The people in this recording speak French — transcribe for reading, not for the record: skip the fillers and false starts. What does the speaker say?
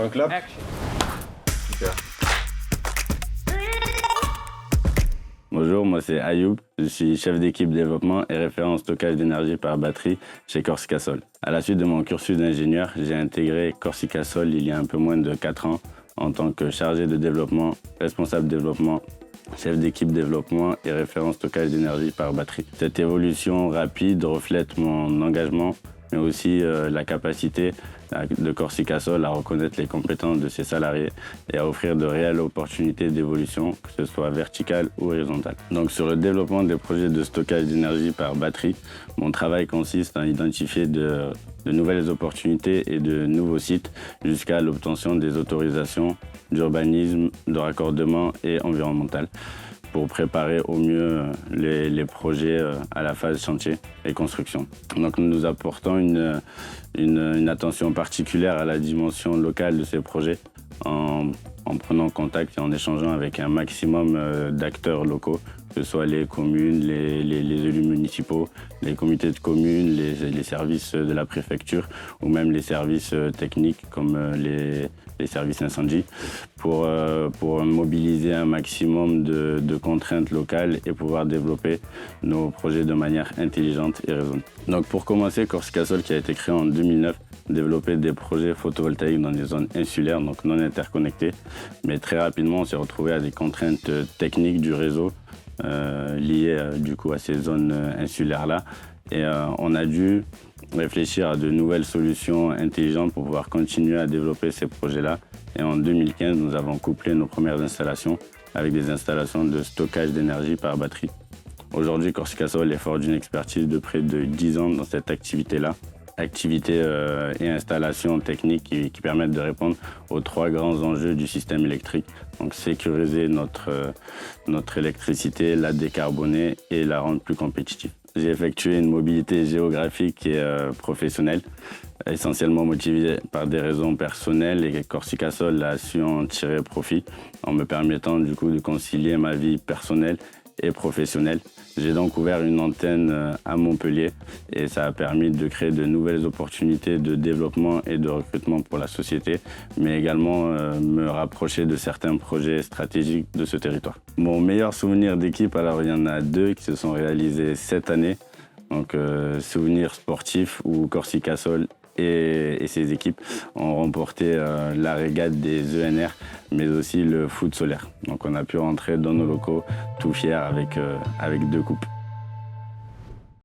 un clap. Super. Bonjour, moi c'est Ayoub, je suis chef d'équipe développement et référent en stockage d'énergie par batterie chez Corsica Sol. À la suite de mon cursus d'ingénieur, j'ai intégré Corsica Sol il y a un peu moins de 4 ans en tant que chargé de développement, responsable développement, chef d'équipe développement et référent stockage d'énergie par batterie. Cette évolution rapide reflète mon engagement, mais aussi la capacité de Corsica Sol à reconnaître les compétences de ses salariés et à offrir de réelles opportunités d'évolution, que ce soit verticale ou horizontale. Donc sur le développement des projets de stockage d'énergie par batterie, mon travail consiste à identifier de nouvelles opportunités et de nouveaux sites jusqu'à l'obtention des autorisations d'urbanisme, de raccordement et environnemental, pour préparer au mieux les projets à la phase chantier et construction. Donc nous apportons une attention particulière à la dimension locale de ces projets en prenant contact et en échangeant avec un maximum d'acteurs locaux, que ce soit les communes, les élus municipaux, les comités de communes, les services de la préfecture ou même les services techniques comme les services incendie pour mobiliser un maximum de contraintes locales et pouvoir développer nos projets de manière intelligente et raisonnée. Donc pour commencer, Corsica Sol, qui a été créé en 2009, développer des projets photovoltaïques dans des zones insulaires, donc non interconnectées. Mais très rapidement, on s'est retrouvé à des contraintes techniques du réseau liées du coup à ces zones insulaires-là. Et on a dû réfléchir à de nouvelles solutions intelligentes pour pouvoir continuer à développer ces projets-là. Et en 2015, nous avons couplé nos premières installations avec des installations de stockage d'énergie par batterie. Aujourd'hui, Corsica Sol est fort d'une expertise de près de 10 ans dans cette activité-là. Activités et installations techniques qui permettent de répondre aux 3 grands enjeux du système électrique. Donc sécuriser notre électricité, la décarboner et la rendre plus compétitive. J'ai effectué une mobilité géographique et professionnelle, essentiellement motivée par des raisons personnelles, et Corsica Sol a su en tirer profit en me permettant du coup de concilier ma vie personnelle et professionnelle. J'ai donc ouvert une antenne à Montpellier et ça a permis de créer de nouvelles opportunités de développement et de recrutement pour la société, mais également me rapprocher de certains projets stratégiques de ce territoire. Mon meilleur souvenir d'équipe, alors il y en a 2 qui se sont réalisés cette année. Donc souvenir sportif où Corsica Sol et ses équipes ont remporté la régate des ENR, mais aussi le foot solaire. Donc on a pu rentrer dans nos locaux tout fiers avec 2 coupes.